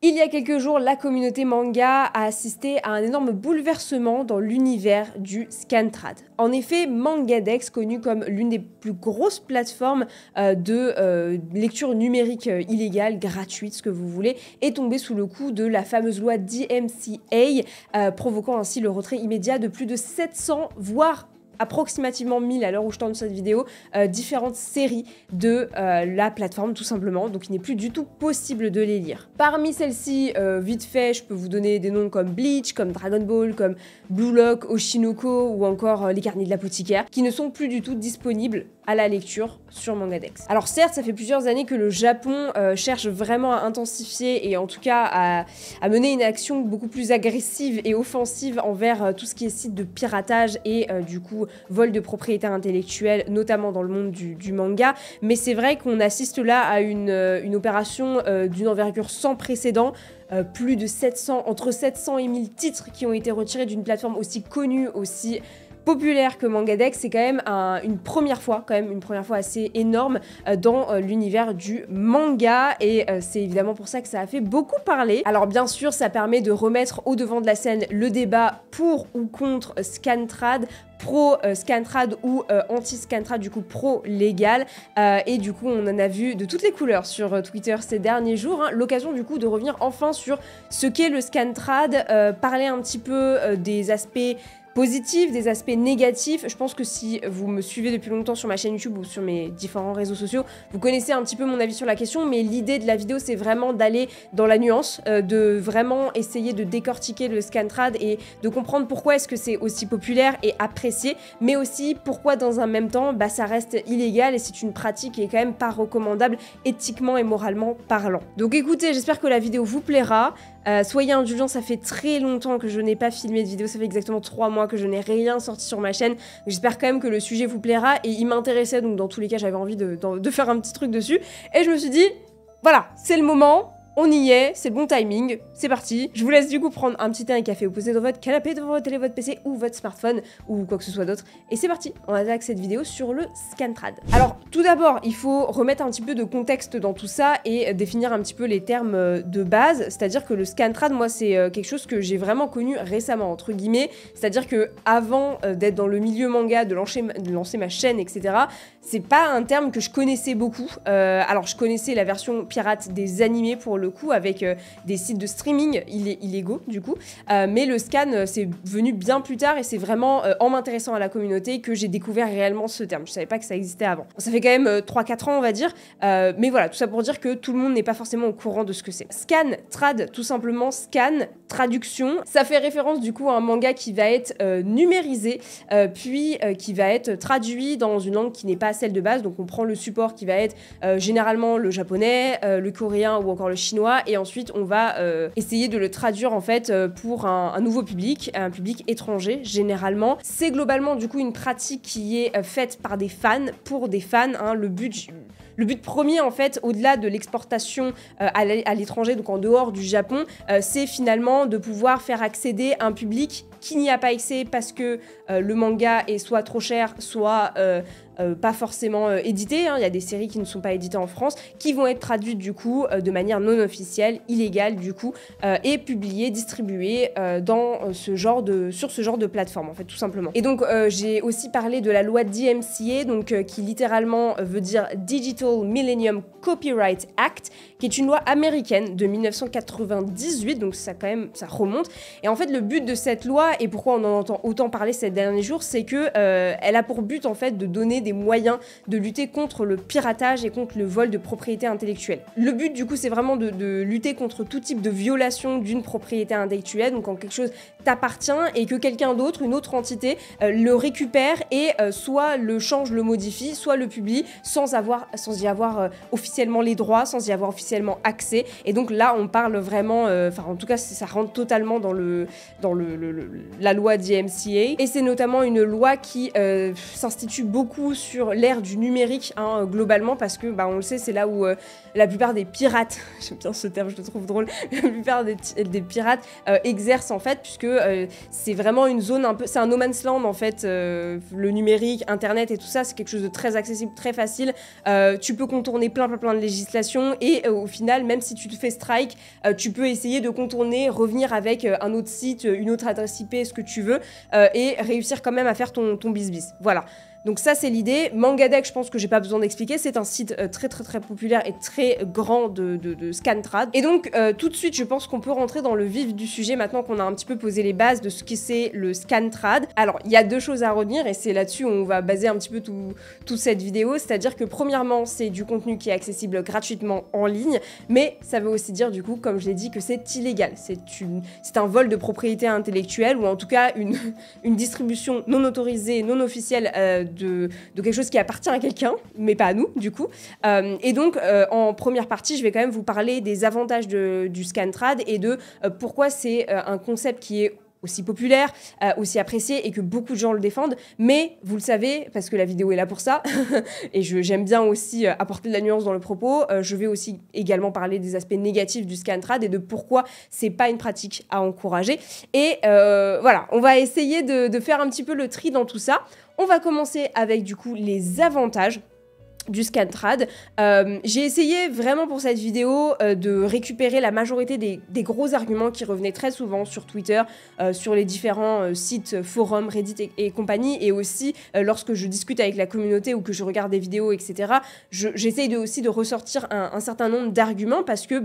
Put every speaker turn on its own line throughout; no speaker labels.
Il y a quelques jours, la communauté manga a assisté à un énorme bouleversement dans l'univers du Scantrad. En effet, Mangadex, connu comme l'une des plus grosses plateformes de lecture numérique illégale, gratuite, ce que vous voulez, est tombé sous le coup de la fameuse loi DMCA, provoquant ainsi le retrait immédiat de plus de 700, voire approximativement 1000 à l'heure où je tourne cette vidéo, différentes séries de la plateforme tout simplement, donc il n'est plus du tout possible de les lire. Parmi celles-ci, vite fait, je peux vous donner des noms comme Bleach, comme Dragon Ball, comme Blue Lock, Oshinoko ou encore les carnets de l'apothicaire, qui ne sont plus du tout disponibles à la lecture sur Mangadex. Alors certes, ça fait plusieurs années que le Japon cherche vraiment à intensifier et en tout cas à mener une action beaucoup plus agressive et offensive envers tout ce qui est site de piratage et du coup vol de propriété intellectuelle, notamment dans le monde du manga. Mais c'est vrai qu'on assiste là à une opération d'une envergure sans précédent. Plus de 700, entre 700 et 1000 titres qui ont été retirés d'une plateforme aussi connue, aussi populaire que Mangadex. C'est quand même une première fois assez énorme dans l'univers du manga et c'est évidemment pour ça que ça a fait beaucoup parler. Alors bien sûr, ça permet de remettre au devant de la scène le débat pour ou contre Scantrad, pro Scantrad ou anti Scantrad, du coup pro légal, et du coup on en a vu de toutes les couleurs sur Twitter ces derniers jours, hein. L'occasion du coup de revenir enfin sur ce qu'est le Scantrad, parler un petit peu des aspects positifs, des aspects négatifs. Je pense que si vous me suivez depuis longtemps sur ma chaîne YouTube ou sur mes différents réseaux sociaux, vous connaissez un petit peu mon avis sur la question, mais l'idée de la vidéo, c'est vraiment d'aller dans la nuance, de vraiment essayer de décortiquer le Scantrad et de comprendre pourquoi est-ce que c'est aussi populaire et apprécié, mais aussi pourquoi dans un même temps, ça reste illégal et c'est une pratique qui est quand même pas recommandable éthiquement et moralement parlant. Donc écoutez, j'espère que la vidéo vous plaira. Soyez indulgents, ça fait très longtemps que je n'ai pas filmé de vidéo, ça fait exactement 3 mois que je n'ai rien sorti sur ma chaîne. J'espère quand même que le sujet vous plaira et il m'intéressait, donc dans tous les cas j'avais envie de faire un petit truc dessus. Et je me suis dit, voilà, c'est le moment, on y est, c'est le bon timing, c'est parti. Je vous laisse du coup prendre un petit thé et un café, vous posez dans votre canapé, devant votre télé, votre PC ou votre smartphone ou quoi que ce soit d'autre. Et c'est parti, on attaque cette vidéo sur le Scantrad. Alors tout d'abord, il faut remettre un petit peu de contexte dans tout ça et définir un petit peu les termes de base. C'est-à-dire que le Scantrad, moi c'est quelque chose que j'ai vraiment connu récemment, entre guillemets. C'est-à-dire que avant d'être dans le milieu manga, de lancer ma chaîne, etc., c'est pas un terme que je connaissais beaucoup. Alors je connaissais la version pirate des animés pour le coup, avec des sites de streaming illégaux du coup, mais le scan c'est venu bien plus tard et c'est vraiment en m'intéressant à la communauté que j'ai découvert réellement ce terme. Je savais pas que ça existait avant. Ça fait quand même 3-4 ans on va dire, mais voilà, tout ça pour dire que tout le monde n'est pas forcément au courant de ce que c'est. Scan, trad, tout simplement, scan, traduction, ça fait référence du coup à un manga qui va être numérisé, puis qui va être traduit dans une langue qui n'est pas celle de base, donc on prend le support qui va être généralement le japonais, le coréen ou encore le chinois, et ensuite on va essayer de le traduire en fait pour un nouveau public, un public étranger généralement. C'est globalement du coup une pratique qui est faite par des fans, pour des fans, hein. Le but premier, en fait, au-delà de l'exportation à l'étranger, donc en dehors du Japon, c'est finalement de pouvoir faire accéder un public qui n'y a pas accès parce que le manga est soit trop cher, soit pas forcément édité, hein. Il y a des séries qui ne sont pas éditées en France, qui vont être traduites du coup de manière non officielle, illégale du coup, et publiées, distribuées sur ce genre de plateforme en fait, tout simplement. Et donc j'ai aussi parlé de la loi DMCA, donc qui littéralement veut dire Digital Millennium Copyright Act, qui est une loi américaine de 1998, donc ça quand même, ça remonte. Et en fait le but de cette loi, et pourquoi on en entend autant parler ces derniers jours, c'est que elle a pour but en fait de donner des moyens de lutter contre le piratage et contre le vol de propriété intellectuelle. Le but du coup c'est vraiment de lutter contre tout type de violation d'une propriété intellectuelle, donc quand quelque chose t'appartient et que quelqu'un d'autre, une autre entité, le récupère et soit le change, le modifie, soit le publie sans y avoir officiellement les droits, sans y avoir officiellement accès. Et donc là on parle vraiment, en tout cas ça rentre totalement dans la loi DMCA. Et c'est notamment une loi qui s'institue beaucoup sur l'ère du numérique, hein, globalement, parce que, on le sait, c'est là où la plupart des pirates, j'aime bien ce terme, je le trouve drôle, la plupart des pirates exercent, en fait, puisque c'est vraiment une zone un peu, c'est un no man's land, en fait, le numérique, Internet et tout ça, c'est quelque chose de très accessible, très facile. Tu peux contourner plein de législations et au final, même si tu te fais strike, tu peux essayer de contourner, revenir avec un autre site, une autre adresse IP, ce que tu veux, et réussir quand même à faire ton bis. Voilà. Donc ça, c'est l'idée. Mangadex, je pense que j'ai pas besoin d'expliquer, c'est un site très populaire et très grand de Scantrad. Et donc, tout de suite, je pense qu'on peut rentrer dans le vif du sujet maintenant qu'on a un petit peu posé les bases de ce que c'est le Scantrad. Alors, il y a deux choses à retenir et c'est là-dessus où on va baser un petit peu toute cette vidéo, c'est-à-dire que premièrement, c'est du contenu qui est accessible gratuitement en ligne, mais ça veut aussi dire, du coup, comme je l'ai dit, que c'est illégal. C'est un vol de propriété intellectuelle ou en tout cas une distribution non autorisée, non officielle de quelque chose qui appartient à quelqu'un, mais pas à nous, du coup. Et donc, en première partie, je vais quand même vous parler des avantages du Scantrad et de pourquoi c'est un concept qui est aussi populaire, aussi apprécié et que beaucoup de gens le défendent. Mais vous le savez, parce que la vidéo est là pour ça, et j'aime bien aussi apporter de la nuance dans le propos, je vais aussi également parler des aspects négatifs du Scantrad et de pourquoi c'est pas une pratique à encourager. Et voilà, on va essayer de faire un petit peu le tri dans tout ça. On va commencer avec du coup les avantages du Scantrad. J'ai essayé vraiment pour cette vidéo de récupérer la majorité des gros arguments qui revenaient très souvent sur Twitter, sur les différents sites, forums, Reddit et compagnie, et aussi lorsque je discute avec la communauté ou que je regarde des vidéos, etc. J'essaye aussi de ressortir un certain nombre d'arguments parce que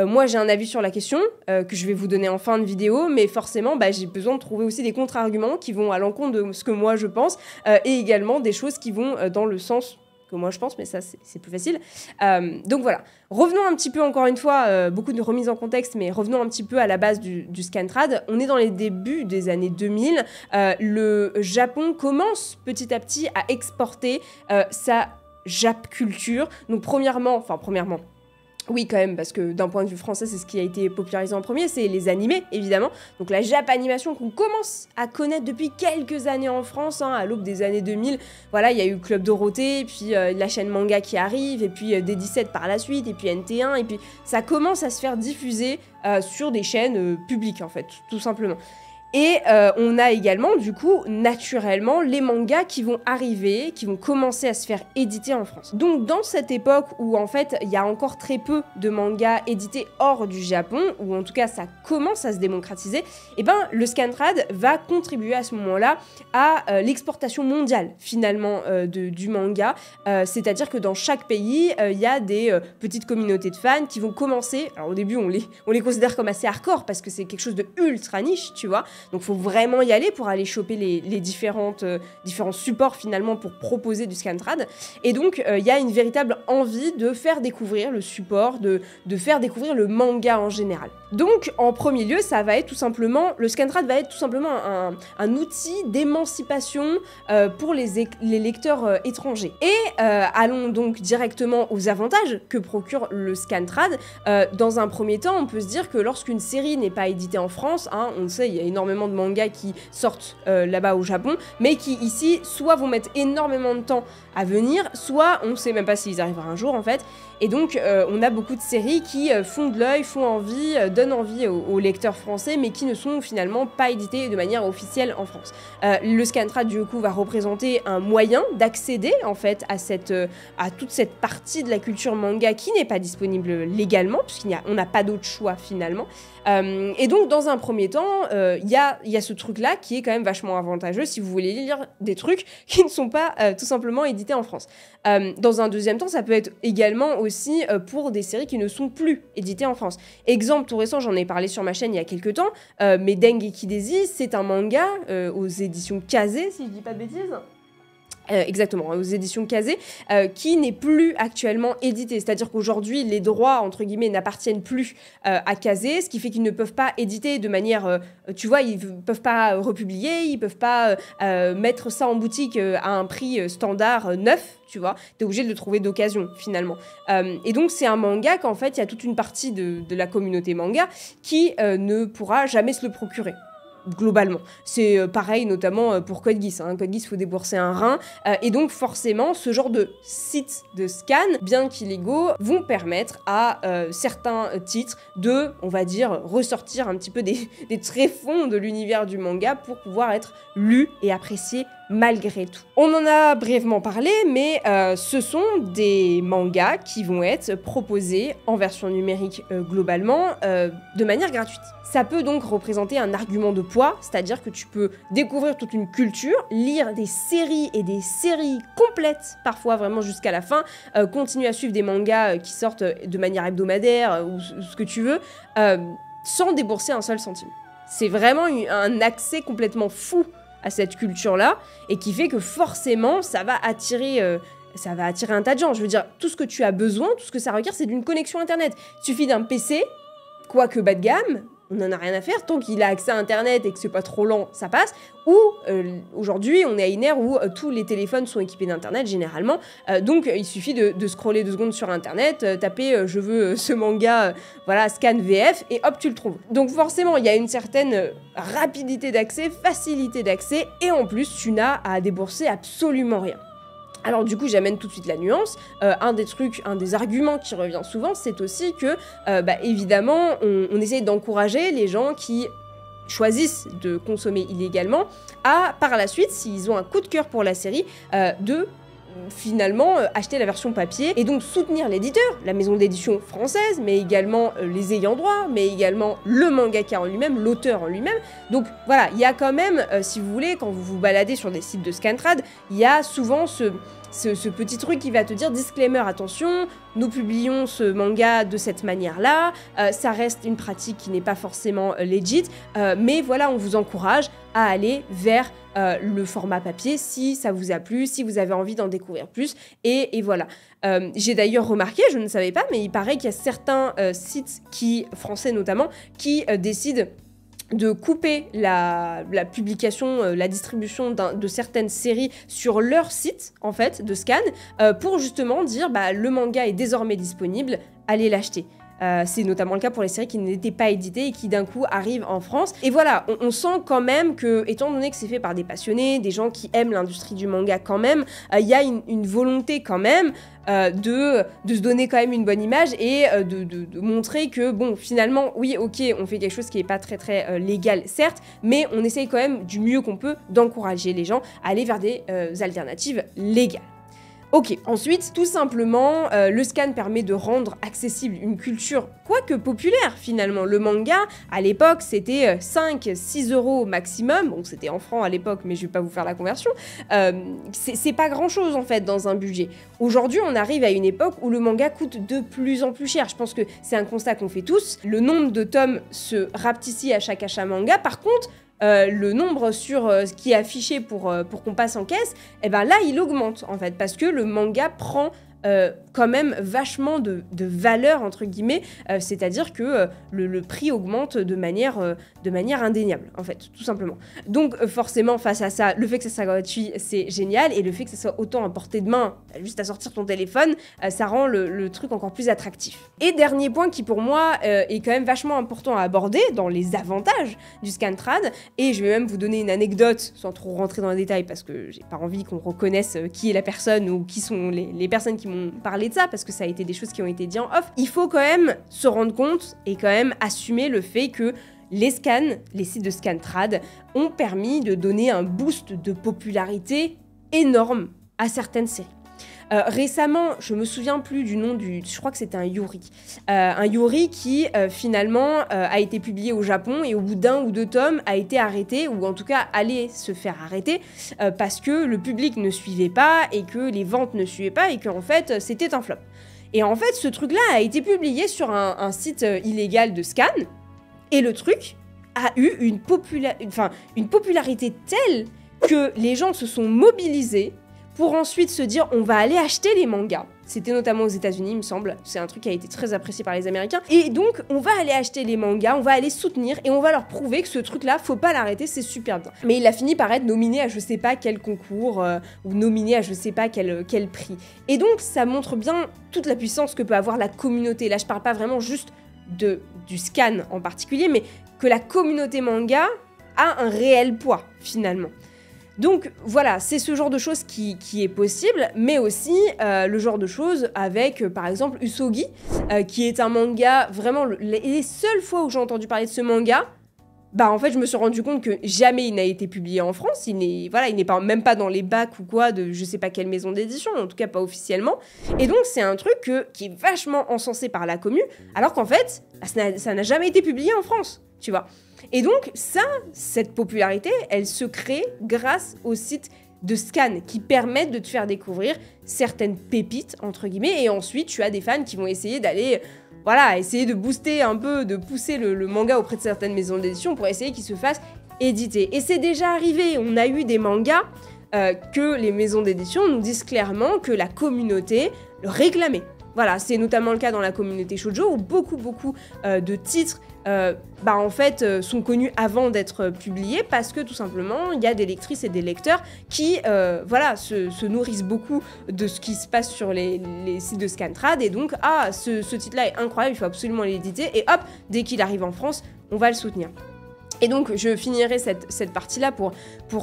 moi j'ai un avis sur la question que je vais vous donner en fin de vidéo, mais forcément j'ai besoin de trouver aussi des contre-arguments qui vont à l'encontre de ce que moi je pense et également des choses qui vont dans le sens que moi je pense, mais ça c'est plus facile. Donc voilà, revenons un petit peu encore une fois, beaucoup de remises en contexte, mais revenons un petit peu à la base du Scantrad. On est dans les débuts des années 2000, le Japon commence petit à petit à exporter sa Jap culture. Donc premièrement, oui, quand même, parce que d'un point de vue français, c'est ce qui a été popularisé en premier, c'est les animés, évidemment. Donc la Japanimation qu'on commence à connaître depuis quelques années en France, hein, à l'aube des années 2000. Voilà, il y a eu Club Dorothée, puis la chaîne Manga qui arrive, et puis D17 par la suite, et puis NT1, et puis ça commence à se faire diffuser sur des chaînes publiques, en fait, tout simplement. Et on a également, du coup, naturellement, les mangas qui vont arriver, qui vont commencer à se faire éditer en France. Donc, dans cette époque où, en fait, il y a encore très peu de mangas édités hors du Japon, ou en tout cas, ça commence à se démocratiser, et le Scantrad va contribuer à ce moment-là à l'exportation mondiale, finalement, du manga. C'est-à-dire que dans chaque pays, il y a des petites communautés de fans qui vont commencer... Alors, au début, on les considère comme assez hardcore, parce que c'est quelque chose de ultra niche, tu vois. Donc, il faut vraiment y aller pour aller choper les différents supports, finalement, pour proposer du Scantrad. Et donc, il y a une véritable envie de faire découvrir le support, de faire découvrir le manga en général. Donc, en premier lieu, le Scantrad va être tout simplement un outil d'émancipation pour les lecteurs étrangers. Et allons donc directement aux avantages que procure le Scantrad. Dans un premier temps, on peut se dire que lorsqu'une série n'est pas éditée en France, hein, on le sait, il y a énormément de mangas qui sortent là-bas au Japon, mais qui ici, soit vont mettre énormément de temps à venir, soit on ne sait même pas s'ils arriveront un jour en fait. Et donc, on a beaucoup de séries qui font de l'œil, font envie, donnent envie aux lecteurs français, mais qui ne sont finalement pas édités de manière officielle en France. Le Scantrad, du coup, va représenter un moyen d'accéder, en fait, à toute cette partie de la culture manga qui n'est pas disponible légalement, puisqu'on n'a pas d'autre choix, finalement. Et donc, dans un premier temps, il y a ce truc-là qui est quand même vachement avantageux si vous voulez lire des trucs qui ne sont pas tout simplement édités en France. Dans un deuxième temps, ça peut être également aussi pour des séries qui ne sont plus éditées en France. Exemple tout récent, j'en ai parlé sur ma chaîne il y a quelques temps, mais Dengeki Daisy, c'est un manga aux éditions Kazé, si je dis pas de bêtises. Exactement, aux éditions Kazé, qui n'est plus actuellement édité. C'est-à-dire qu'aujourd'hui, les droits, entre guillemets, n'appartiennent plus à Kazé, ce qui fait qu'ils ne peuvent pas éditer de manière... tu vois, ils ne peuvent pas republier, ils ne peuvent pas mettre ça en boutique à un prix standard neuf, tu vois. Tu es obligé de le trouver d'occasion, finalement. Et donc, c'est un manga qu'en fait, il y a toute une partie de la communauté manga qui ne pourra jamais se le procurer. globalement. C'est pareil notamment pour Code Geass. Code Geass, il faut débourser un rein. Et donc forcément, ce genre de sites de scan, bien qu'illégaux, vont permettre à certains titres de, on va dire, ressortir un petit peu des tréfonds de l'univers du manga pour pouvoir être lus et appréciés malgré tout. On en a brièvement parlé, mais ce sont des mangas qui vont être proposés en version numérique globalement de manière gratuite. Ça peut donc représenter un argument de poids, c'est-à-dire que tu peux découvrir toute une culture, lire des séries et des séries complètes, parfois vraiment jusqu'à la fin, continuer à suivre des mangas qui sortent de manière hebdomadaire ou ce que tu veux, sans débourser un seul centime. C'est vraiment un accès complètement fou à cette culture-là, et qui fait que forcément, ça va attirer un tas de gens. Je veux dire, tout ce que tu as besoin, tout ce que ça requiert, c'est d'une connexion Internet. Il suffit d'un PC, quoique bas de gamme, on n'en a rien à faire, tant qu'il a accès à Internet et que c'est pas trop lent, ça passe. Ou aujourd'hui, on est à une ère où tous les téléphones sont équipés d'Internet, généralement. Donc, il suffit de scroller 2 secondes sur Internet, taper je veux ce manga, voilà, scan VF, et hop, tu le trouves. Donc, forcément, il y a une certaine rapidité d'accès, facilité d'accès, et en plus, tu n'as à débourser absolument rien. Alors du coup, j'amène tout de suite la nuance. Un des arguments qui revient souvent, c'est aussi que, évidemment, on essaye d'encourager les gens qui choisissent de consommer illégalement à, par la suite, s'ils ont un coup de cœur pour la série, de finalement acheter la version papier et donc soutenir l'éditeur, la maison d'édition française, mais également les ayants droit, mais également le mangaka en lui-même, l'auteur en lui-même. Donc voilà, il y a quand même, si vous voulez, quand vous vous baladez sur des sites de Scantrad, il y a souvent ce petit truc qui va te dire disclaimer, attention, nous publions ce manga de cette manière-là, ça reste une pratique qui n'est pas forcément legit, mais voilà, on vous encourage à aller vers le format papier si ça vous a plu, si vous avez envie d'en découvrir plus, et voilà. J'ai d'ailleurs remarqué, je ne savais pas, mais il paraît qu'il y a certains sites, français notamment, qui décident de couper la publication, la distribution de certaines séries sur leur site, en fait, de scan, pour justement dire, le manga est désormais disponible, allez l'acheter. C'est notamment le cas pour les séries qui n'étaient pas éditées et qui d'un coup arrivent en France. Et voilà, on sent quand même que, étant donné que c'est fait par des passionnés, des gens qui aiment l'industrie du manga quand même, il y a une volonté quand même de se donner quand même une bonne image et de montrer que, bon, finalement, oui, ok, on fait quelque chose qui n'est pas très très légal, certes, mais on essaye quand même du mieux qu'on peut d'encourager les gens à aller vers des alternatives légales. Ok, ensuite, tout simplement, le scan permet de rendre accessible une culture, quoique populaire finalement. Le manga, à l'époque, c'était 5-6 € maximum. Bon, c'était en francs à l'époque, mais je vais pas vous faire la conversion. C'est pas grand-chose en fait dans un budget. Aujourd'hui, on arrive à une époque où le manga coûte de plus en plus cher. Je pense que c'est un constat qu'on fait tous. Le nombre de tomes se rapetit à chaque achat manga. Par contre, le nombre qui est affiché pour qu'on passe en caisse, là, il augmente, en fait, parce que le manga prend quand même vachement de valeur, entre guillemets, c'est-à-dire que le prix augmente de manière indéniable, en fait, tout simplement. Donc, forcément, face à ça, le fait que ça soit gratuit, c'est génial, et le fait que ça soit autant à portée de main, juste à sortir ton téléphone, ça rend le truc encore plus attractif. Et dernier point qui, pour moi, est quand même vachement important à aborder dans les avantages du Scantrad, et je vais même vous donner une anecdote, sans trop rentrer dans les détails, parce que j'ai pas envie qu'on reconnaisse qui est la personne, ou qui sont les personnes qui m'ont parlé de ça, parce que ça a été des choses qui ont été dites en off. Il faut quand même se rendre compte et quand même assumer le fait que les sites de Scantrad ont permis de donner un boost de popularité énorme à certaines séries. Récemment, je me souviens plus du nom je crois que c'était un Yuri. Un Yuri qui finalement a été publié au Japon et au bout d'1 ou 2 tomes a été arrêté, ou en tout cas allait se faire arrêter parce que le public ne suivait pas et que les ventes ne suivaient pas et qu'en fait c'était un flop. Et en fait ce truc-là a été publié sur un site illégal de scan et le truc a eu une popularité telle que les gens se sont mobilisés pour ensuite se dire on va aller acheter les mangas. C'était notamment aux États-Unis, il me semble. C'est un truc qui a été très apprécié par les Américains. Et donc, on va aller acheter les mangas, on va aller soutenir et on va leur prouver que ce truc-là, faut pas l'arrêter, c'est super bien. Mais il a fini par être nominé à je sais pas quel concours ou nominé à je sais pas quel prix. Et donc, ça montre bien toute la puissance que peut avoir la communauté. Là, je parle pas vraiment juste du scan en particulier, mais que la communauté manga a un réel poids, finalement. Donc voilà, c'est ce genre de choses qui est possible, mais aussi le genre de choses avec, par exemple, Usogi, qui est un manga, vraiment, les seules fois où j'ai entendu parler de ce manga, bah en fait, je me suis rendu compte que jamais il n'a été publié en France, il n'est même pas dans les bacs ou quoi de je sais pas quelle maison d'édition, en tout cas pas officiellement, et donc c'est un truc qui est vachement encensé par la commu, alors qu'en fait, ça n'a jamais été publié en France, tu vois. Et donc cette popularité, elle se crée grâce aux sites de scan qui permettent de te faire découvrir certaines pépites, entre guillemets, et ensuite tu as des fans qui vont essayer d'aller, voilà, essayer de booster un peu, de pousser le manga auprès de certaines maisons d'édition pour essayer qu'il se fasse éditer. Et c'est déjà arrivé, on a eu des mangas que les maisons d'édition nous disent clairement que la communauté le réclamait. Voilà, c'est notamment le cas dans la communauté shoujo où beaucoup de titres en fait sont connus avant d'être publiés parce que tout simplement il y a des lectrices et des lecteurs qui se nourrissent beaucoup de ce qui se passe sur les sites de Scantrad et donc ce titre-là est incroyable, il faut absolument l'éditer et hop, dès qu'il arrive en France, on va le soutenir. Et donc, je finirai cette partie-là pour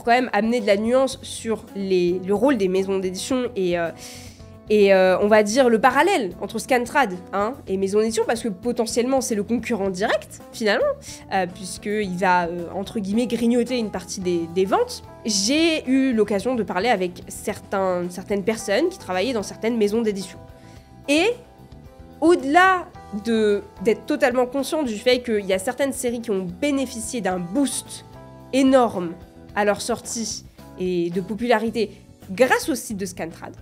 quand même amener de la nuance sur le rôle des maisons d'édition et on va dire le parallèle entre Scantrad et maison d'édition, parce que potentiellement c'est le concurrent direct, finalement, puisqu'il va, entre guillemets, grignoter une partie des ventes. J'ai eu l'occasion de parler avec certaines personnes qui travaillaient dans certaines maisons d'édition. Et au-delà d'être totalement conscient du fait qu'il y a certaines séries qui ont bénéficié d'un boost énorme à leur sortie et de popularité grâce au site de Scantrad,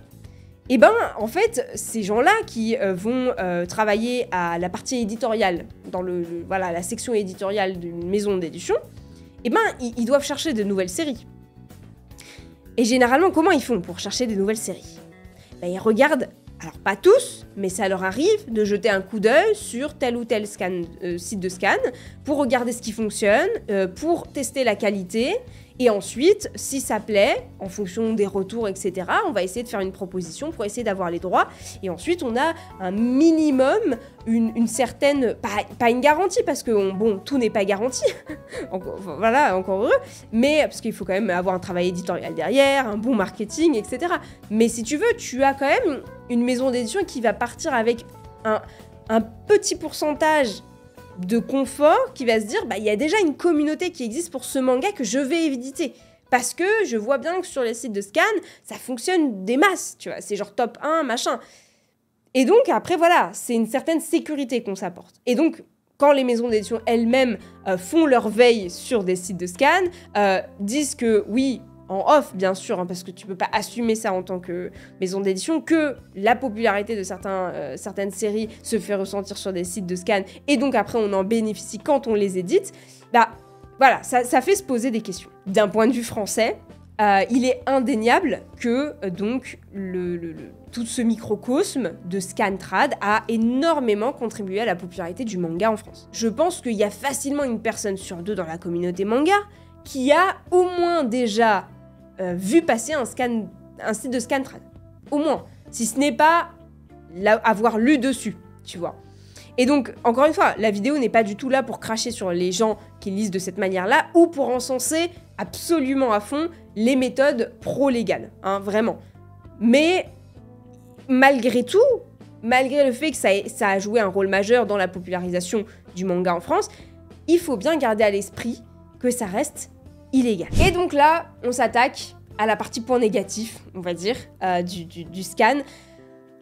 et ben en fait ces gens-là qui vont travailler à la partie éditoriale dans la section éditoriale d'une maison d'édition, et ben ils doivent chercher de nouvelles séries. Et généralement comment ils font pour chercher des nouvelles séries? Ils regardent, alors pas tous, mais ça leur arrive de jeter un coup d'œil sur tel ou tel site de scan pour regarder ce qui fonctionne, pour tester la qualité. Et ensuite, si ça plaît, en fonction des retours, etc., on va essayer de faire une proposition pour essayer d'avoir les droits. Et ensuite, on a un minimum, une certaine... Pas une garantie, parce que, tout n'est pas garanti. Encore heureux. Mais, parce qu'il faut quand même avoir un travail éditorial derrière, un bon marketing, etc. Mais si tu veux, tu as quand même une maison d'édition qui va partir avec un petit pourcentage de confort, qui va se dire il y a déjà une communauté qui existe pour ce manga que je vais éditer parce que je vois bien que sur les sites de scan ça fonctionne des masses, tu vois, c'est genre top 1 machin, et donc après voilà, c'est une certaine sécurité qu'on s'apporte. Et donc quand les maisons d'édition elles-mêmes font leur veille sur des sites de scan, disent que oui, en off bien sûr, parce que tu peux pas assumer ça en tant que maison d'édition, que la popularité de certaines séries se fait ressentir sur des sites de scan, et donc après on en bénéficie quand on les édite, voilà, ça fait se poser des questions. D'un point de vue français, il est indéniable que donc tout ce microcosme de Scantrad a énormément contribué à la popularité du manga en France. Je pense qu'il y a facilement une personne sur deux dans la communauté manga qui a au moins déjà vu passer un site de Scantrad. Au moins. Si ce n'est pas avoir lu dessus, tu vois. Et donc, encore une fois, la vidéo n'est pas du tout là pour cracher sur les gens qui lisent de cette manière-là ou pour encenser absolument à fond les méthodes pro-légales, vraiment. Mais malgré tout, malgré le fait que ça a joué un rôle majeur dans la popularisation du manga en France, il faut bien garder à l'esprit que ça reste illégal. Et donc là, on s'attaque à la partie point négatif, on va dire, du scan.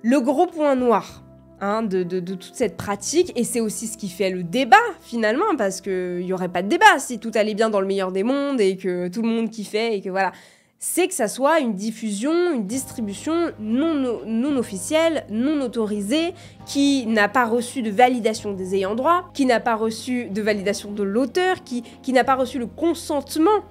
Le gros point noir de toute cette pratique, et c'est aussi ce qui fait le débat finalement, parce qu'il n'y aurait pas de débat si tout allait bien dans le meilleur des mondes et que tout le monde kiffait et que voilà, c'est que ça soit une diffusion, une distribution non officielle, non autorisée, qui n'a pas reçu de validation des ayants droit, qui n'a pas reçu de validation de l'auteur, qui n'a pas reçu le consentement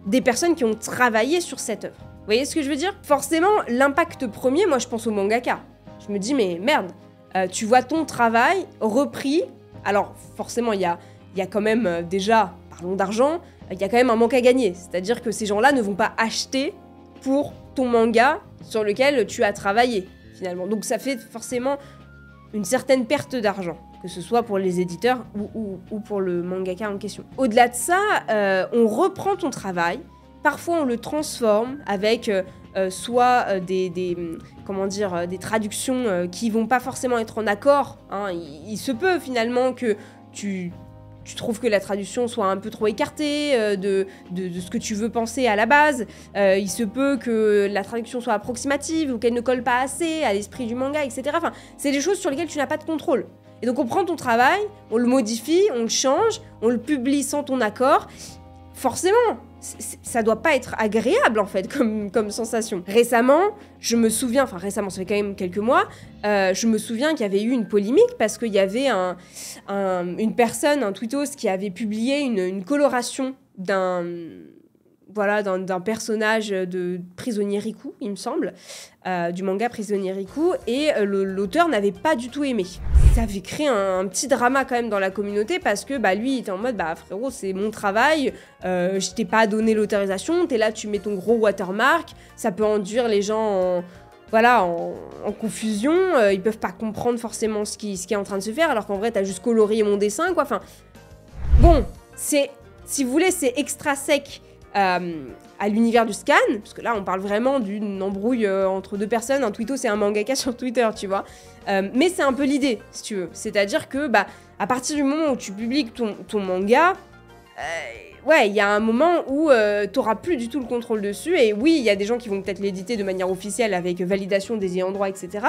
des personnes qui ont travaillé sur cette œuvre. Vous voyez ce que je veux dire? Forcément, l'impact premier, moi je pense au mangaka. Je me dis, mais merde, tu vois ton travail repris, alors forcément il y a quand même déjà, parlons d'argent, il y a quand même un manque à gagner, c'est-à-dire que ces gens-là ne vont pas acheter pour ton manga sur lequel tu as travaillé, finalement. Donc ça fait forcément une certaine perte d'argent. que ce soit pour les éditeurs ou pour le mangaka en question. Au-delà de ça, on reprend ton travail, parfois on le transforme avec soit des traductions qui vont pas forcément être en accord, hein. Il se peut finalement que tu trouves que la traduction soit un peu trop écartée de ce que tu veux penser à la base. Il se peut que la traduction soit approximative ou qu'elle ne colle pas assez à l'esprit du manga, etc. Enfin, c'est des choses sur lesquelles tu n'as pas de contrôle. Et donc on prend ton travail, on le modifie, on le change, on le publie sans ton accord. Forcément, ça doit pas être agréable en fait comme sensation. Récemment, je me souviens, ça fait quand même quelques mois, je me souviens qu'il y avait eu une polémique parce qu'il y avait une personne, un tweetos, qui avait publié une coloration d'un personnage de Prisonnier Riku, il me semble, du manga Prisonnier Riku, et l'auteur n'avait pas du tout aimé. Ça avait créé un petit drama quand même dans la communauté parce que lui il était en mode frérot, c'est mon travail, je t'ai pas donné l'autorisation, t'es là, tu mets ton gros watermark, ça peut induire les gens en confusion, ils peuvent pas comprendre forcément ce qui est en train de se faire alors qu'en vrai t'as juste colorié mon dessin quoi. Enfin bon, si vous voulez, c'est extra sec à l'univers du scan, parce que là on parle vraiment d'une embrouille entre deux personnes, un tweetos et un mangaka sur Twitter, tu vois. Mais c'est un peu l'idée, si tu veux. C'est-à-dire que à partir du moment où tu publies ton manga, il y a un moment où t'auras plus du tout le contrôle dessus, et oui, il y a des gens qui vont peut-être l'éditer de manière officielle avec validation des ayants droit, etc.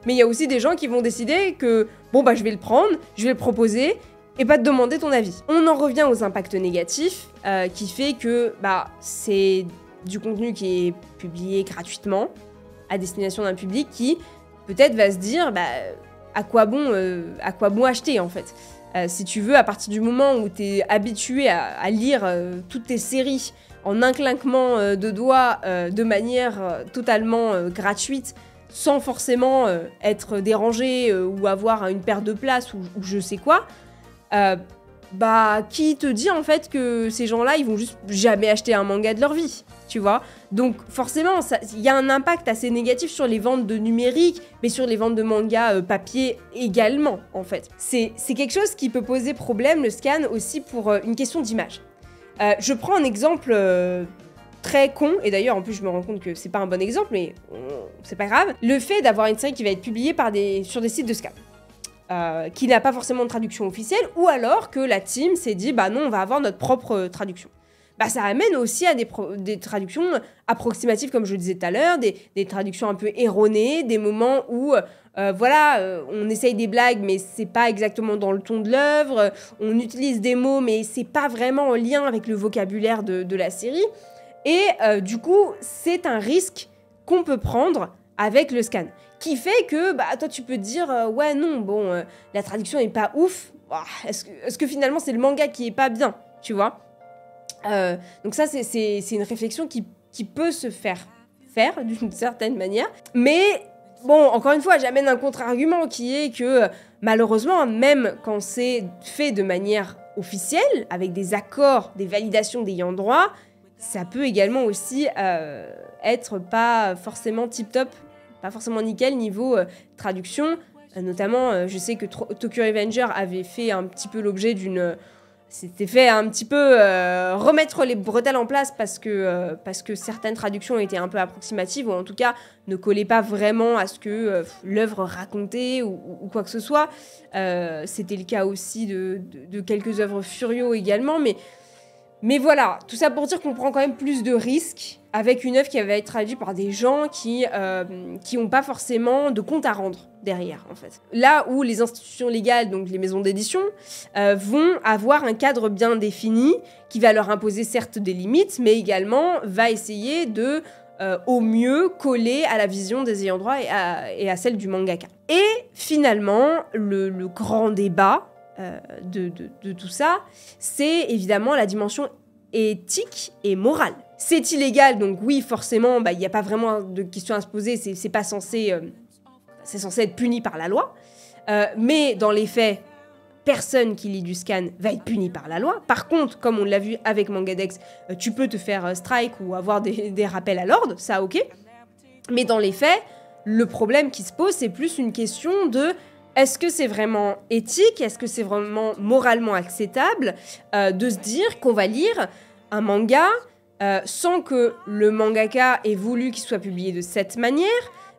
Mais il y a aussi des gens qui vont décider que, je vais le prendre, je vais le proposer, et pas te demander ton avis. On en revient aux impacts négatifs, qui fait que c'est du contenu qui est publié gratuitement, à destination d'un public qui peut-être va se dire à quoi bon acheter en fait. Si tu veux, à partir du moment où tu es habitué à lire toutes tes séries en un claquement de doigts de manière totalement gratuite, sans forcément être dérangé ou avoir une perte de place ou je sais quoi, qui te dit en fait que ces gens-là, ils vont juste jamais acheter un manga de leur vie, tu vois. Donc forcément, il y a un impact assez négatif sur les ventes de numérique, mais sur les ventes de mangas papier également, en fait. C'est quelque chose qui peut poser problème, le scan, aussi pour une question d'image. Je prends un exemple très con, et d'ailleurs en plus je me rends compte que c'est pas un bon exemple, mais c'est pas grave. Le fait d'avoir une série qui va être publiée sur des sites de scan. Qui n'a pas forcément de traduction officielle, ou alors que la team s'est dit non, on va avoir notre propre traduction. Ça amène aussi à des traductions approximatives, comme je le disais tout à l'heure, des traductions un peu erronées, des moments où on essaye des blagues, mais c'est pas exactement dans le ton de l'œuvre, on utilise des mots, mais c'est pas vraiment en lien avec le vocabulaire de la série, et du coup, c'est un risque qu'on peut prendre avec le scan. Qui fait que, toi, tu peux te dire, la traduction est pas ouf. Est-ce que finalement, c'est le manga qui est pas bien, tu vois. Donc ça, c'est une réflexion qui peut se faire d'une certaine manière. Mais, encore une fois, j'amène un contre-argument qui est que, malheureusement, même quand c'est fait de manière officielle, avec des accords, des validations d'ayants droit, ça peut également aussi être pas forcément tip-top, pas forcément nickel niveau traduction. Notamment, je sais que Tokyo Revenger avait fait un petit peu l'objet s'était fait un petit peu remettre les bretelles en place parce que certaines traductions étaient un peu approximatives, ou en tout cas ne collaient pas vraiment à ce que l'œuvre racontait ou quoi que ce soit. C'était le cas aussi de quelques œuvres Furio également, mais voilà, tout ça pour dire qu'on prend quand même plus de risques avec une œuvre qui va être traduite par des gens qui n'ont pas forcément de compte à rendre derrière, en fait. Là où les institutions légales, donc les maisons d'édition, vont avoir un cadre bien défini qui va leur imposer certes des limites, mais également va essayer de, au mieux, coller à la vision des ayants droit et à celle du mangaka. Et finalement, le grand débat de tout ça, c'est évidemment la dimension éthique et morale. C'est illégal, donc oui, forcément, il n'y a pas vraiment de question à se poser, c'est pas censé... c'est censé être puni par la loi, mais dans les faits, personne qui lit du scan va être puni par la loi. Par contre, comme on l'a vu avec Mangadex, tu peux te faire strike ou avoir des rappels à l'ordre, ça ok. Mais dans les faits, le problème qui se pose, c'est plus une question de Est-ce que c'est vraiment éthique? Est-ce que c'est vraiment moralement acceptable de se dire qu'on va lire un manga sans que le mangaka ait voulu qu'il soit publié de cette manière,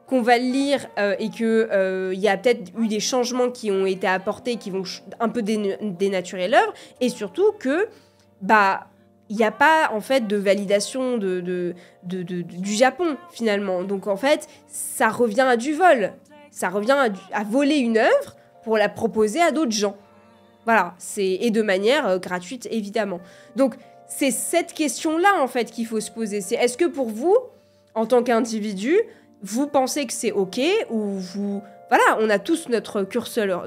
qu'on va le lire et qu'il y a peut-être eu des changements qui ont été apportés qui vont un peu dénaturer l'œuvre, et surtout que il n'y a pas en fait de validation du Japon finalement. Donc en fait, ça revient à du vol. Ça revient à voler une œuvre pour la proposer à d'autres gens. Voilà, et de manière gratuite évidemment. Donc c'est cette question-là en fait qu'il faut se poser. C'est est-ce que pour vous, en tant qu'individu, vous pensez que c'est ok ou vous... Voilà, on a tous notre curseur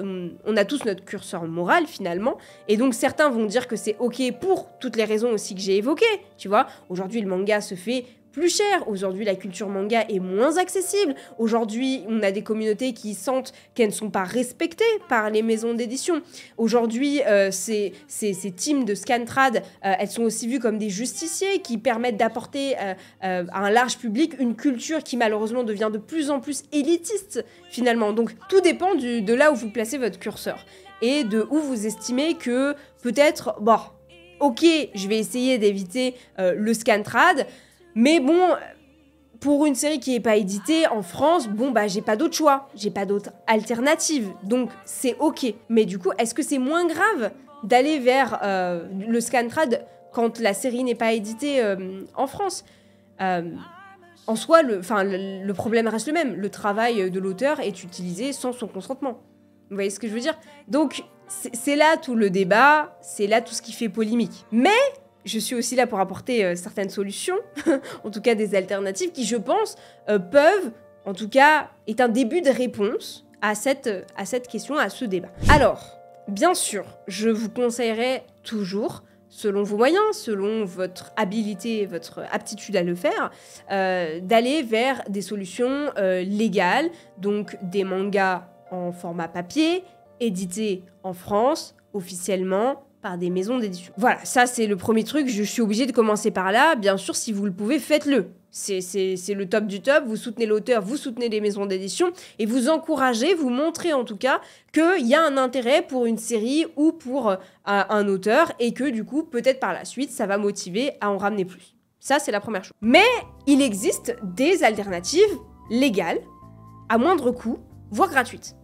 moral finalement, et donc certains vont dire que c'est ok pour toutes les raisons aussi que j'ai évoquées, tu vois. Aujourd'hui, le manga se fait plus cher, aujourd'hui la culture manga est moins accessible, aujourd'hui on a des communautés qui sentent qu'elles ne sont pas respectées par les maisons d'édition, aujourd'hui ces teams de Scantrad, elles sont aussi vues comme des justiciers qui permettent d'apporter à un large public une culture qui malheureusement devient de plus en plus élitiste finalement. Donc tout dépend de là où vous placez votre curseur et de où vous estimez que peut-être, bon, ok, je vais essayer d'éviter le Scantrad, mais bon, pour une série qui n'est pas éditée en France, bon, j'ai pas d'autre choix, j'ai pas d'autre alternative, donc c'est ok. Mais du coup, est-ce que c'est moins grave d'aller vers le Scantrad quand la série n'est pas éditée en France? En soi, le problème reste le même. Le travail de l'auteur est utilisé sans son consentement. Vous voyez ce que je veux dire? Donc, c'est là tout le débat, c'est là tout ce qui fait polémique. Mais je suis aussi là pour apporter certaines solutions, en tout cas des alternatives qui, je pense, peuvent, en tout cas, être un début de réponse à cette question, à ce débat. Alors, bien sûr, je vous conseillerais toujours, selon vos moyens, selon votre habilité, votre aptitude à le faire, d'aller vers des solutions légales, donc des mangas en format papier, édités en France, officiellement, par des maisons d'édition. Voilà, ça c'est le premier truc, je suis obligée de commencer par là. Bien sûr, si vous le pouvez, faites-le. C'est le top du top, vous soutenez l'auteur, vous soutenez les maisons d'édition, et vous encouragez, vous montrez en tout cas qu'il y a un intérêt pour une série ou pour un auteur, et que du coup, peut-être par la suite, ça va motiver à en ramener plus. Ça, c'est la première chose. Mais il existe des alternatives légales, à moindre coût, voire gratuites.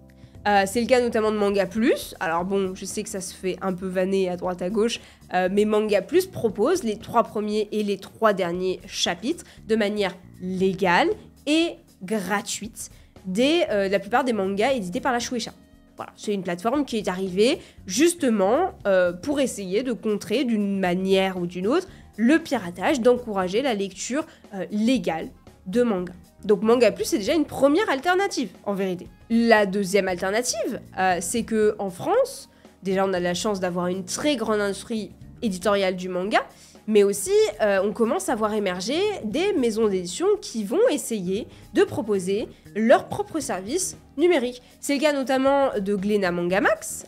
C'est le cas notamment de Manga Plus. Alors bon, je sais que ça se fait un peu vanner à droite à gauche, mais Manga Plus propose les 3 premiers et les 3 derniers chapitres de manière légale et gratuite la plupart des mangas édités par la Shueisha. Voilà, c'est une plateforme qui est arrivée justement pour essayer de contrer d'une manière ou d'une autre le piratage, d'encourager la lecture légale de manga. Donc Manga Plus, c'est déjà une première alternative, en vérité. La deuxième alternative, c'est que en France, déjà on a la chance d'avoir une très grande industrie éditoriale du manga, mais aussi on commence à voir émerger des maisons d'édition qui vont essayer de proposer leurs propres services numériques. C'est le cas notamment de Glénat Mangamax,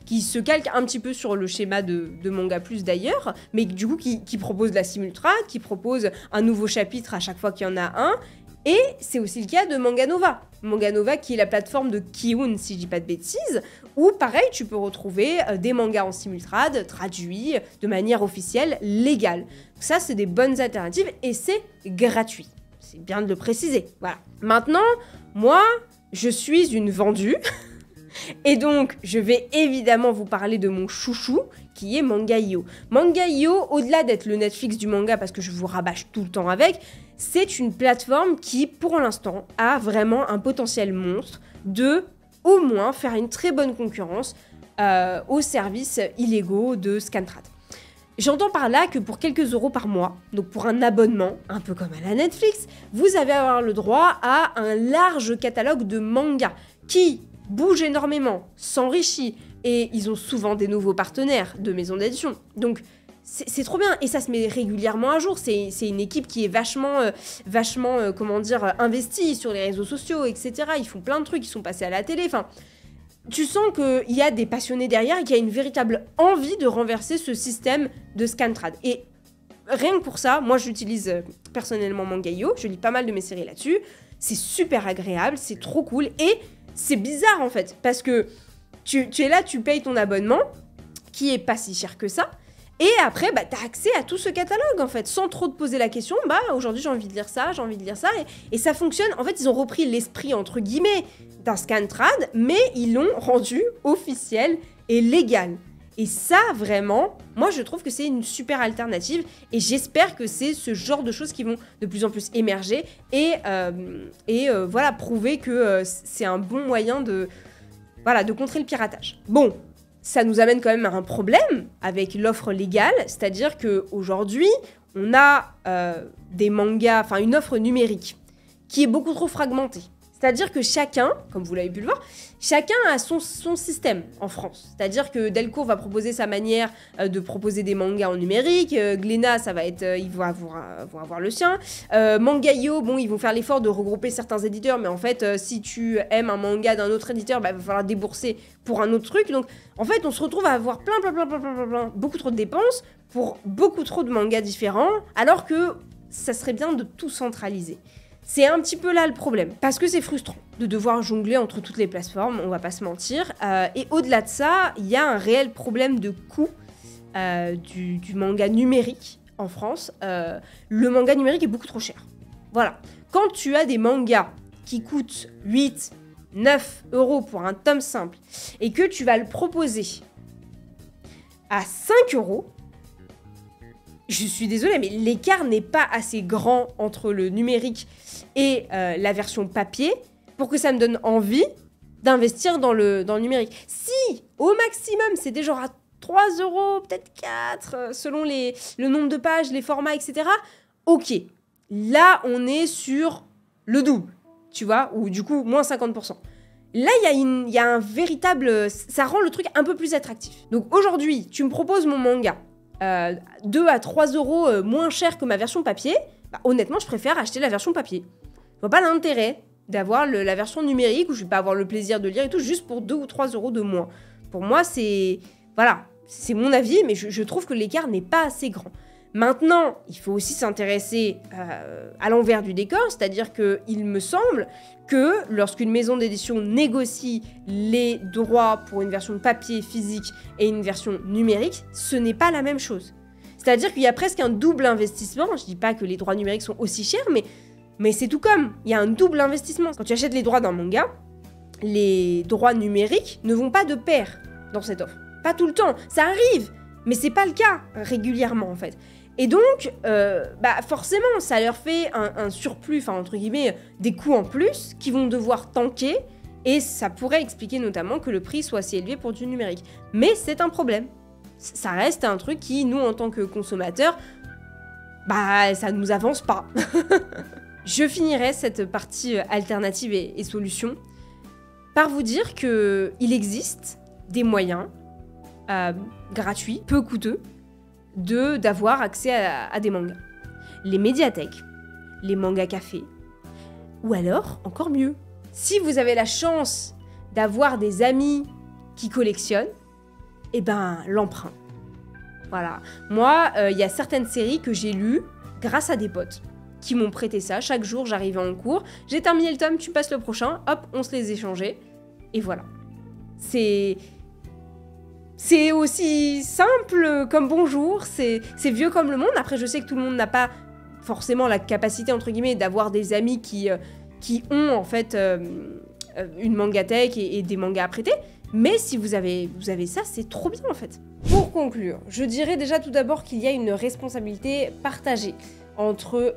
qui se calque un petit peu sur le schéma de Manga Plus d'ailleurs, mais du coup qui propose la simultrade, qui propose un nouveau chapitre à chaque fois qu'il y en a un. Et c'est aussi le cas de Manga Nova. Manga Nova qui est la plateforme de Kiun, si je dis pas de bêtises, où pareil, tu peux retrouver des mangas en simultrade, traduits de manière officielle, légale. Ça, c'est des bonnes alternatives et c'est gratuit. C'est bien de le préciser. Voilà. Maintenant, moi, je suis une vendue. Et donc, je vais évidemment vous parler de mon chouchou, qui est Manga.io. Manga.io, au-delà d'être le Netflix du manga, parce que je vous rabâche tout le temps avec, c'est une plateforme qui, pour l'instant, a vraiment un potentiel monstre de, au moins, faire une très bonne concurrence aux services illégaux de Scantrad. J'entends par là que pour quelques euros par mois, donc pour un abonnement, un peu comme à la Netflix, vous allez avoir le droit à un large catalogue de mangas qui bouge énormément, s'enrichit, et ils ont souvent des nouveaux partenaires de maisons d'édition. Donc c'est trop bien, et ça se met régulièrement à jour. C'est une équipe qui est vachement investie sur les réseaux sociaux, etc. Ils font plein de trucs, ils sont passés à la télé, enfin... Tu sens qu'il y a des passionnés derrière et qu'il y a une véritable envie de renverser ce système de Scantrad. Et rien que pour ça, moi j'utilise personnellement Manga.io, je lis pas mal de mes séries là-dessus, c'est super agréable, c'est trop cool, et c'est bizarre en fait, parce que tu es là, tu payes ton abonnement, qui est pas si cher que ça, et après, bah, t'as accès à tout ce catalogue, en fait, sans trop te poser la question, bah, aujourd'hui, j'ai envie de lire ça, j'ai envie de lire ça, et ça fonctionne. En fait, ils ont repris l'esprit, entre guillemets, d'un Scantrad, mais ils l'ont rendu officiel et légal. Et ça, vraiment, moi, je trouve que c'est une super alternative, et j'espère que c'est ce genre de choses qui vont de plus en plus émerger, et voilà, prouver que c'est un bon moyen de contrer le piratage. Bon, ça nous amène quand même à un problème avec l'offre légale, c'est-à-dire qu'aujourd'hui, on a des mangas, enfin une offre numérique qui est beaucoup trop fragmentée. C'est-à-dire que chacun, comme vous l'avez pu le voir, chacun a son système en France. C'est-à-dire que Delcourt va proposer sa manière de proposer des mangas en numérique, Glénat, ça va être, ils vont avoir le sien, Mangayo, bon, ils vont faire l'effort de regrouper certains éditeurs, mais en fait, si tu aimes un manga d'un autre éditeur, bah, il va falloir débourser pour un autre truc. Donc, en fait, on se retrouve à avoir plein, beaucoup trop de dépenses pour beaucoup trop de mangas différents, alors que ça serait bien de tout centraliser. C'est un petit peu là le problème, parce que c'est frustrant de devoir jongler entre toutes les plateformes, on va pas se mentir. Et au-delà de ça, il y a un réel problème de coût du manga numérique en France. Le manga numérique est beaucoup trop cher. Voilà. Quand tu as des mangas qui coûtent 8, 9 € pour un tome simple, et que tu vas le proposer à 5 €, je suis désolée, mais l'écart n'est pas assez grand entre le numérique et la version papier pour que ça me donne envie d'investir dans le numérique. Si, au maximum, c'était genre à 3 €, peut-être 4, selon le nombre de pages, les formats, etc. Ok, là, on est sur le double, tu vois, ou du coup, moins 50%. Là, il y a un véritable... Ça rend le truc un peu plus attractif. Donc aujourd'hui, tu me proposes mon manga 2 à 3 € moins cher que ma version papier, bah, honnêtement, je préfère acheter la version papier. Je vois pas l'intérêt d'avoir la version numérique où je vais pas avoir le plaisir de lire et tout, juste pour 2 ou 3 € de moins. Pour moi, c'est... Voilà, c'est mon avis, mais je trouve que l'écart n'est pas assez grand. Maintenant, il faut aussi s'intéresser à l'envers du décor, c'est-à-dire qu'il me semble que lorsqu'une maison d'édition négocie les droits pour une version papier physique et une version numérique, ce n'est pas la même chose. C'est-à-dire qu'il y a presque un double investissement. Je dis pas que les droits numériques sont aussi chers, mais c'est tout comme. Il y a un double investissement. Quand tu achètes les droits d'un manga, les droits numériques ne vont pas de pair dans cette offre. Pas tout le temps. Ça arrive, mais c'est pas le cas régulièrement en fait. Et donc, forcément, ça leur fait un surplus, enfin entre guillemets, des coûts en plus qui vont devoir tanker, et ça pourrait expliquer notamment que le prix soit si élevé pour du numérique. Mais c'est un problème. Ça reste un truc qui, nous, en tant que consommateurs, ça nous avance pas. Je finirai cette partie alternative et solutions par vous dire qu'il existe des moyens gratuits, peu coûteux, d'avoir accès à des mangas. Les médiathèques, les mangas cafés, ou alors, encore mieux, si vous avez la chance d'avoir des amis qui collectionnent, l'emprunt. Voilà. Moi, il y a certaines séries que j'ai lues grâce à des potes qui m'ont prêté ça. Chaque jour, j'arrivais en cours, j'ai terminé le tome, tu passes le prochain, hop, on se les échangeait, et voilà. C'est aussi simple comme bonjour, c'est vieux comme le monde. Après, je sais que tout le monde n'a pas forcément la capacité, entre guillemets, d'avoir des amis qui ont, en fait, une mangathèque et des mangas à prêter. Mais si vous avez ça, c'est trop bien, en fait. Pour conclure, je dirais déjà tout d'abord qu'il y a une responsabilité partagée entre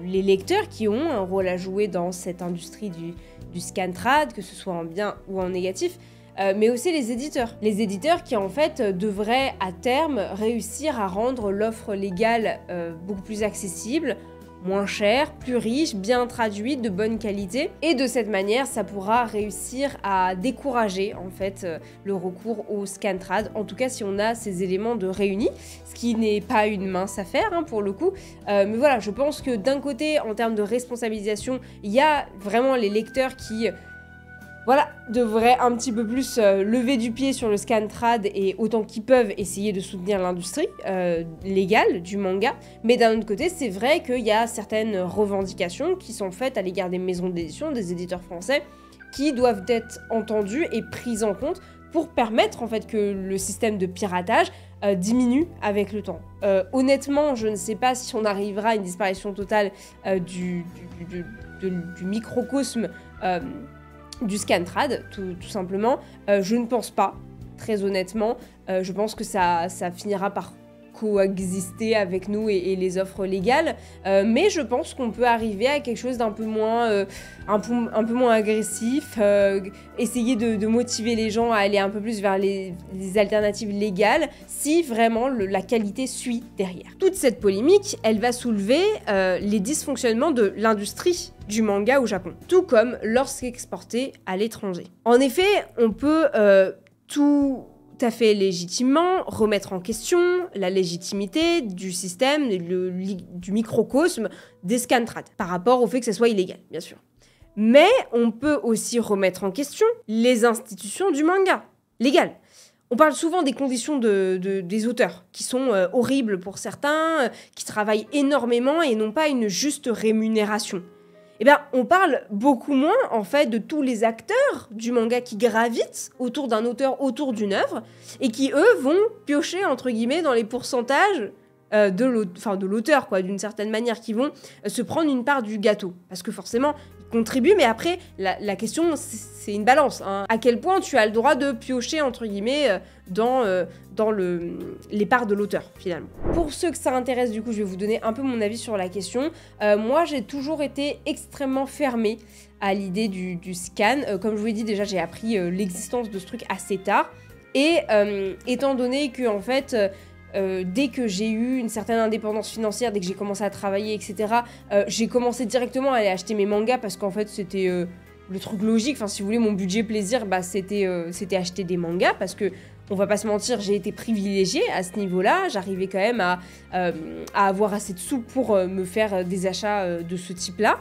les lecteurs qui ont un rôle à jouer dans cette industrie du Scantrad, que ce soit en bien ou en négatif, mais aussi les éditeurs. Les éditeurs qui, en fait, devraient, à terme, réussir à rendre l'offre légale beaucoup plus accessible, moins chère, plus riche, bien traduite, de bonne qualité. Et de cette manière, ça pourra réussir à décourager, en fait, le recours au Scantrad, en tout cas si on a ces éléments de réunis, ce qui n'est pas une mince affaire, hein, pour le coup. Mais voilà, je pense que d'un côté, en termes de responsabilisation, il y a vraiment les lecteurs qui... Voilà, devraient un petit peu plus lever du pied sur le Scantrad et autant qu'ils peuvent essayer de soutenir l'industrie légale du manga. Mais d'un autre côté, c'est vrai qu'il y a certaines revendications qui sont faites à l'égard des maisons d'édition, des éditeurs français, qui doivent être entendues et prises en compte pour permettre en fait que le système de piratage diminue avec le temps. Honnêtement, je ne sais pas si on arrivera à une disparition totale du microcosme du Scantrad, tout simplement. Je ne pense pas, très honnêtement. Je pense que ça finira par coexister avec nous et les offres légales, mais je pense qu'on peut arriver à quelque chose d'un peu moins un peu moins agressif, essayer de motiver les gens à aller un peu plus vers les alternatives légales si vraiment la qualité suit derrière. Toute cette polémique, elle va soulever les dysfonctionnements de l'industrie du manga au Japon, tout comme lorsqu'exporté à l'étranger. En effet, on peut tout à fait légitimement remettre en question la légitimité du système, du microcosme des Scantrad, par rapport au fait que ça soit illégal, bien sûr. Mais on peut aussi remettre en question les institutions du manga, légal. On parle souvent des conditions des auteurs, qui sont horribles pour certains, qui travaillent énormément et n'ont pas une juste rémunération. Eh bien, on parle beaucoup moins, en fait, de tous les acteurs du manga qui gravitent autour d'un auteur, autour d'une œuvre, et qui, eux, vont piocher, entre guillemets, dans les pourcentages de l'auteur, quoi, d'une certaine manière, qui vont se prendre une part du gâteau. Parce que forcément, ils contribuent, mais après, la question, c'est une balance. Hein. À quel point tu as le droit de piocher, entre guillemets, dans les parts de l'auteur, finalement. Pour ceux que ça intéresse, du coup, je vais vous donner un peu mon avis sur la question. Moi, j'ai toujours été extrêmement fermée à l'idée du scan. Comme je vous l'ai dit, déjà, j'ai appris l'existence de ce truc assez tard. Et étant donné que, en fait, dès que j'ai eu une certaine indépendance financière, dès que j'ai commencé à travailler, etc., j'ai commencé directement à aller acheter mes mangas parce qu'en fait, c'était le truc logique. Enfin, si vous voulez, mon budget plaisir, bah, c'était acheter des mangas parce que, on va pas se mentir, j'ai été privilégiée à ce niveau-là. J'arrivais quand même à avoir assez de sous pour me faire des achats de ce type-là.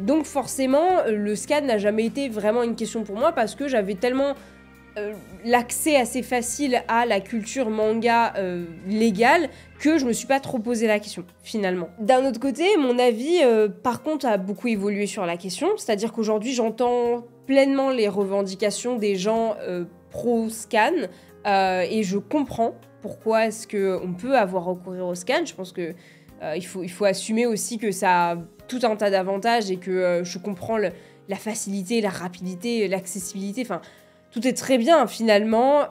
Donc forcément, le scan n'a jamais été vraiment une question pour moi parce que j'avais tellement l'accès assez facile à la culture manga légale que je me suis pas trop posé la question, finalement. D'un autre côté, mon avis, par contre, a beaucoup évolué sur la question. C'est-à-dire qu'aujourd'hui, j'entends pleinement les revendications des gens pro-scan et je comprends pourquoi est-ce qu'on peut avoir recours au scan. Je pense que il faut assumer aussi que ça a tout un tas d'avantages et que je comprends la facilité, la rapidité, l'accessibilité, enfin... Tout est très bien, finalement,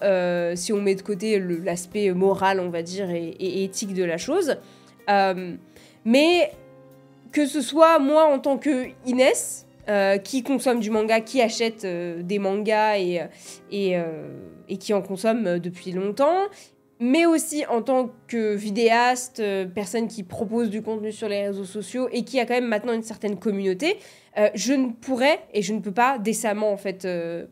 si on met de côté l'aspect moral, on va dire, et éthique de la chose. Mais que ce soit moi, en tant que Inès, qui consomme du manga, qui achète des mangas et qui en consomme depuis longtemps, mais aussi en tant que vidéaste, personne qui propose du contenu sur les réseaux sociaux et qui a quand même maintenant une certaine communauté, je ne pourrais et je ne peux pas décemment en fait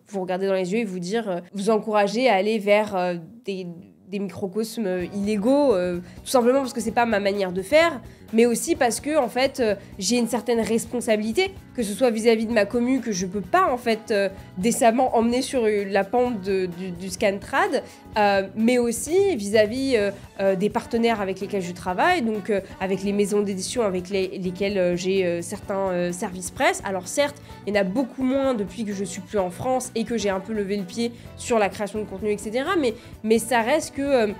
vous regarder dans les yeux et vous dire, vous encourager à aller vers des microcosmes illégaux, tout simplement parce que c'est pas ma manière de faire, mais aussi parce que en fait j'ai une certaine responsabilité, que ce soit vis-à-vis de ma commu que je peux pas en fait décemment emmener sur la pente du Scantrad, mais aussi vis-à-vis des partenaires avec lesquels je travaille, donc avec les maisons d'édition avec lesquelles j'ai certains services presse. Alors certes, il y en a beaucoup moins depuis que je suis plus en France et que j'ai un peu levé le pied sur la création de contenu, etc. Mais ça reste que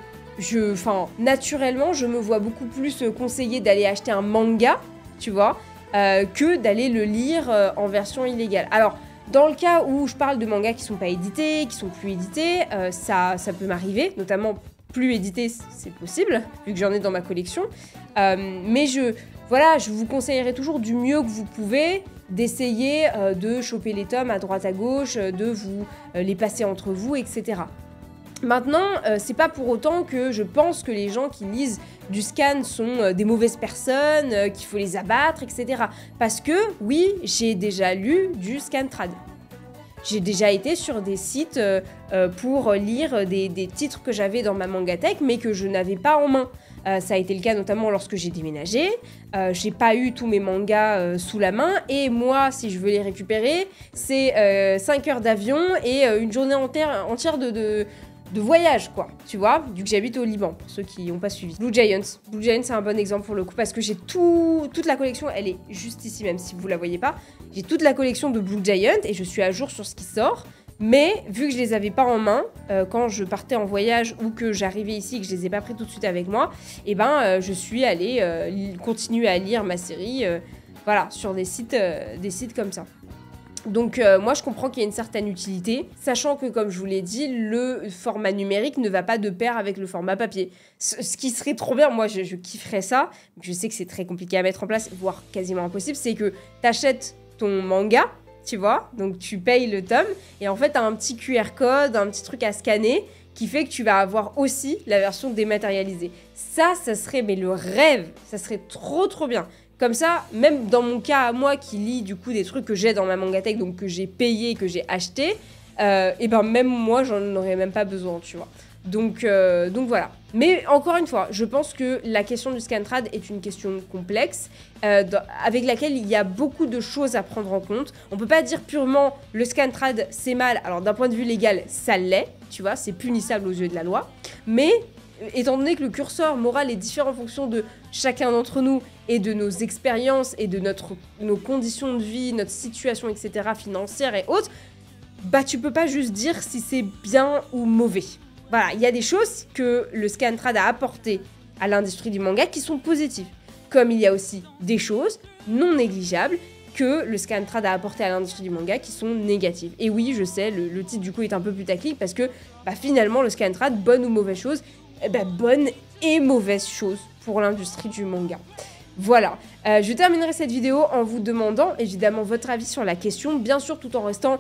naturellement, je me vois beaucoup plus conseiller d'aller acheter un manga, tu vois, que d'aller le lire en version illégale. Alors, dans le cas où je parle de mangas qui sont pas édités, qui sont plus édités, ça peut m'arriver, notamment plus édités, c'est possible, vu que j'en ai dans ma collection. Mais je vous conseillerais toujours du mieux que vous pouvez d'essayer de choper les tomes à droite à gauche, de vous les passer entre vous, etc. Maintenant, c'est pas pour autant que je pense que les gens qui lisent du scan sont des mauvaises personnes, qu'il faut les abattre, etc. Parce que, oui, j'ai déjà lu du Scantrad. J'ai déjà été sur des sites pour lire des titres que j'avais dans ma mangatech, mais que je n'avais pas en main. Ça a été le cas notamment lorsque j'ai déménagé. J'ai pas eu tous mes mangas sous la main. Et moi, si je veux les récupérer, c'est 5 heures d'avion et une journée entière de voyage, quoi, tu vois, vu que j'habite au Liban, pour ceux qui n'ont pas suivi. Blue Giant, c'est un bon exemple pour le coup, parce que j'ai toute la collection, elle est juste ici, même si vous la voyez pas. J'ai toute la collection de Blue Giant, et je suis à jour sur ce qui sort. Mais vu que je les avais pas en main, quand je partais en voyage ou que j'arrivais ici et que je les ai pas pris tout de suite avec moi, et ben je suis allée continuer à lire ma série, voilà, sur des sites comme ça. Donc moi je comprends qu'il y a une certaine utilité, sachant que comme je vous l'ai dit, le format numérique ne va pas de pair avec le format papier. Ce qui serait trop bien, moi je kifferais ça, je sais que c'est très compliqué à mettre en place, voire quasiment impossible, c'est que t'achètes ton manga, tu vois, donc tu payes le tome, et en fait t'as un petit QR code, un petit truc à scanner, qui fait que tu vas avoir aussi la version dématérialisée. Ça serait mais le rêve, ça serait trop bien. Comme ça, même dans mon cas à moi qui lis du coup des trucs que j'ai dans ma mangatech, donc que j'ai payé, que j'ai acheté, et ben même moi j'en aurais même pas besoin, tu vois. Donc voilà. Mais encore une fois, je pense que la question du Scantrad est une question complexe, avec laquelle il y a beaucoup de choses à prendre en compte. On peut pas dire purement le Scantrad c'est mal. Alors d'un point de vue légal, ça l'est, tu vois, c'est punissable aux yeux de la loi. Mais étant donné que le curseur moral est différent en fonction de chacun d'entre nous et de nos expériences et de nos conditions de vie, notre situation, etc., financière et autres, bah tu peux pas juste dire si c'est bien ou mauvais. Voilà, il y a des choses que le Scantrad a apportées à l'industrie du manga qui sont positives. Comme il y a aussi des choses non négligeables que le Scantrad a apporté à l'industrie du manga qui sont négatives. Et oui, je sais, le titre du coup est un peu putaclic parce que bah, finalement le Scantrad, bonne ou mauvaise chose, bonne et mauvaise chose pour l'industrie du manga. Voilà, je terminerai cette vidéo en vous demandant évidemment votre avis sur la question, bien sûr tout en restant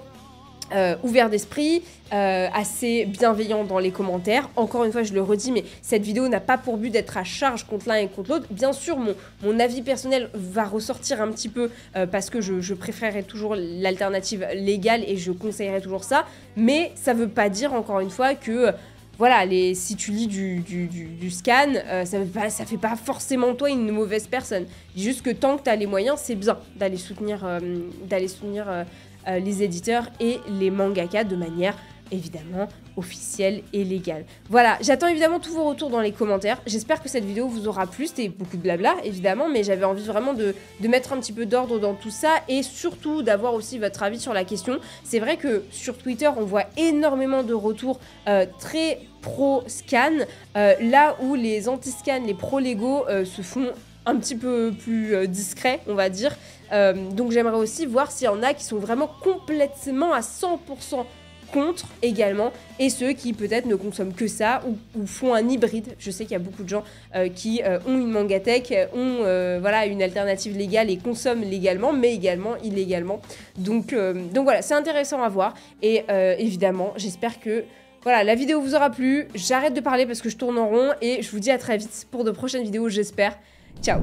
ouvert d'esprit, assez bienveillant dans les commentaires. Encore une fois, je le redis, mais cette vidéo n'a pas pour but d'être à charge contre l'un et contre l'autre. Bien sûr, mon avis personnel va ressortir un petit peu parce que je préférerais toujours l'alternative légale et je conseillerais toujours ça. Mais ça veut pas dire, encore une fois, que voilà, si tu lis du scan, ça fait pas forcément toi une mauvaise personne. Juste que tant que tu as les moyens, c'est bien d'aller soutenir, les éditeurs et les mangaka de manière évidemment officielle et légale. Voilà, j'attends évidemment tous vos retours dans les commentaires. J'espère que cette vidéo vous aura plu. C'était beaucoup de blabla évidemment, mais j'avais envie vraiment de mettre un petit peu d'ordre dans tout ça et surtout d'avoir aussi votre avis sur la question. C'est vrai que sur Twitter, on voit énormément de retours très pro-scan, là où les anti-scan, les pro-légaux se font un petit peu plus discret, on va dire. Donc j'aimerais aussi voir s'il y en a qui sont vraiment complètement à 100% contre également, et ceux qui peut-être ne consomment que ça ou font un hybride. Je sais qu'il y a beaucoup de gens qui ont une mangatech, ont voilà, une alternative légale et consomment légalement, mais également illégalement. Donc voilà, c'est intéressant à voir, et évidemment, j'espère que voilà, la vidéo vous aura plu. J'arrête de parler parce que je tourne en rond, et je vous dis à très vite pour de prochaines vidéos, j'espère. Ciao!